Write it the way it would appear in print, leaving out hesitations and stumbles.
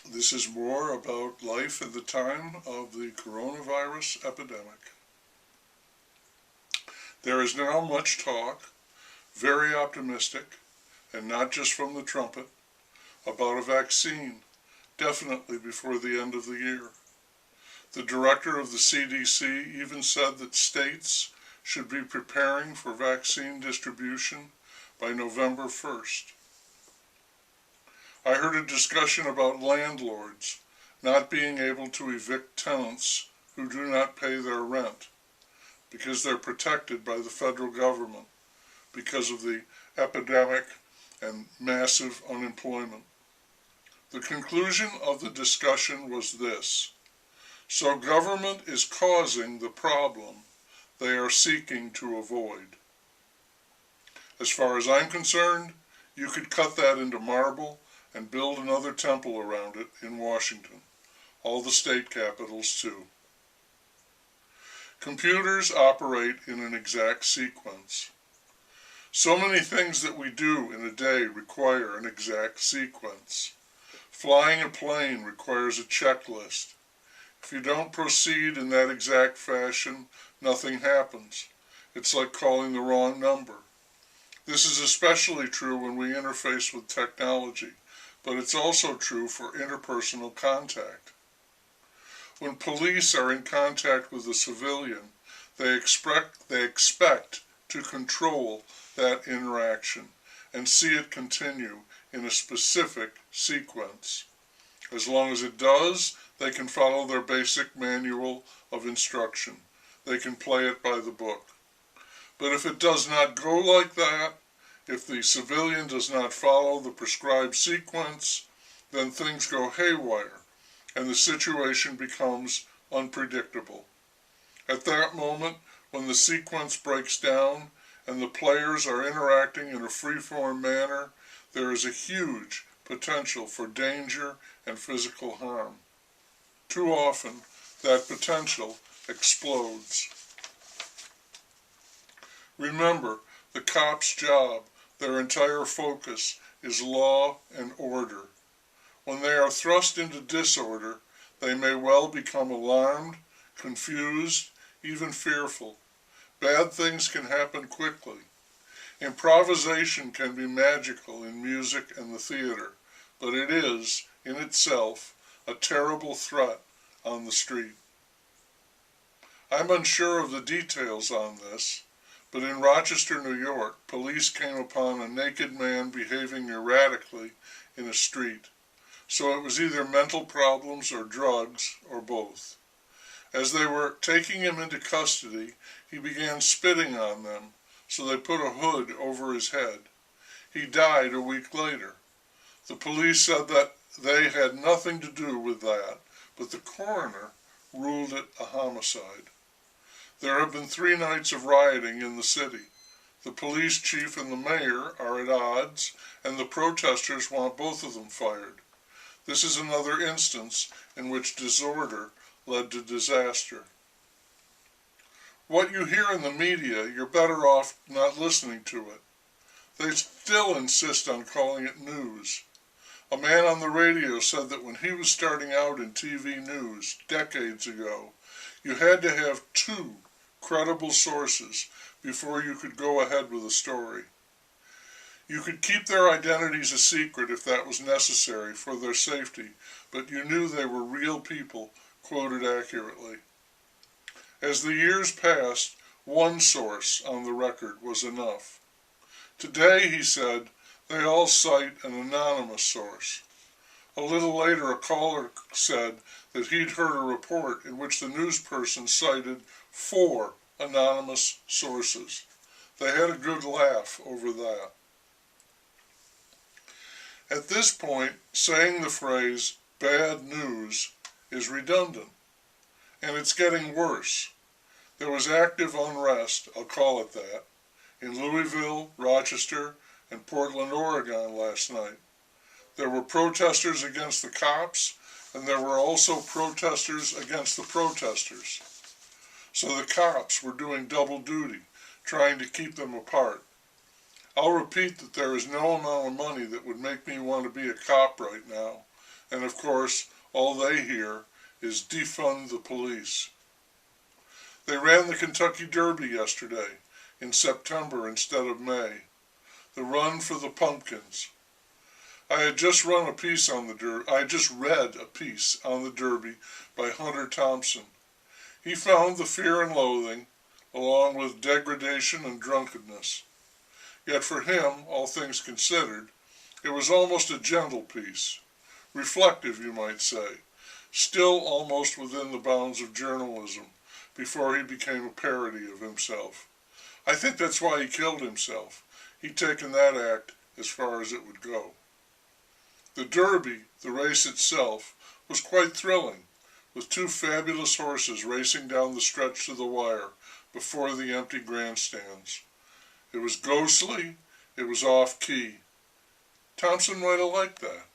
This is more about life at the time of the coronavirus epidemic. There is now much talk, very optimistic, and not just from the trumpet, about a vaccine, definitely before the end of the year. The director of the CDC even said that states should be preparing for vaccine distribution by November 1st. I heard a discussion about landlords not being able to evict tenants who do not pay their rent because they're protected by the federal government because of the epidemic and massive unemployment. The conclusion of the discussion was this: so government is causing the problem they are seeking to avoid. As far as I'm concerned, you could cut that into marble and build another temple around it in Washington, all the state capitals too. Computers operate in an exact sequence. So many things that we do in a day require an exact sequence. Flying a plane requires a checklist. If you don't proceed in that exact fashion, nothing happens. It's like calling the wrong number. This is especially true when we interface with technology, but it's also true for interpersonal contact. When police are in contact with a civilian, they expect to control that interaction and see it continue in a specific sequence. As long as it does, they can follow their basic manual of instruction. They can play it by the book. But if it does not go like that, if the civilian does not follow the prescribed sequence, then things go haywire and the situation becomes unpredictable. At that moment, when the sequence breaks down and the players are interacting in a free-form manner, there is a huge potential for danger and physical harm. Too often, that potential explodes. Remember, the cop's job, their entire focus, is law and order. When they are thrust into disorder, they may well become alarmed, confused, even fearful. Bad things can happen quickly. Improvisation can be magical in music and the theater, but it is, in itself, a terrible threat on the street. I'm unsure of the details on this, but in Rochester, New York, police came upon a naked man behaving erratically in a street. So it was either mental problems or drugs or both. As they were taking him into custody, he began spitting on them, so they put a hood over his head. He died a week later. The police said that they had nothing to do with that, but the coroner ruled it a homicide. There have been 3 nights of rioting in the city. The police chief and the mayor are at odds, and the protesters want both of them fired. This is another instance in which disorder led to disaster. What you hear in the media, you're better off not listening to it. They still insist on calling it news. A man on the radio said that when he was starting out in TV news decades ago, you had to have 2 credible sources before you could go ahead with a story. You could keep their identities a secret if that was necessary for their safety, but you knew they were real people quoted accurately. As the years passed, one source on the record was enough. Today, he said, they all cite an anonymous source. A little later, a caller said that he'd heard a report in which the news person cited 4 anonymous sources. They had a good laugh over that. At this point, saying the phrase bad news is redundant, and it's getting worse. There was active unrest, I'll call it that, in Louisville, Rochester, and Portland, Oregon last night. There were protesters against the cops, and there were also protesters against the protesters. So the cops were doing double duty, trying to keep them apart. I'll repeat that there is no amount of money that would make me want to be a cop right now, And of course, all they hear is defund the police. They ran the Kentucky Derby yesterday, in September instead of May. The Run for the Pumpkins. I had just read a piece on the Derby by Hunter Thompson. He found the fear and loathing, along with degradation and drunkenness. Yet for him, all things considered, it was almost a gentle piece. Reflective, you might say. Still almost within the bounds of journalism, before he became a parody of himself. I think that's why he killed himself. He'd taken that act as far as it would go. The Derby, the race itself, was quite thrilling, with two fabulous horses racing down the stretch to the wire before the empty grandstands. It was ghostly, it was off-key. Thompson might have liked that.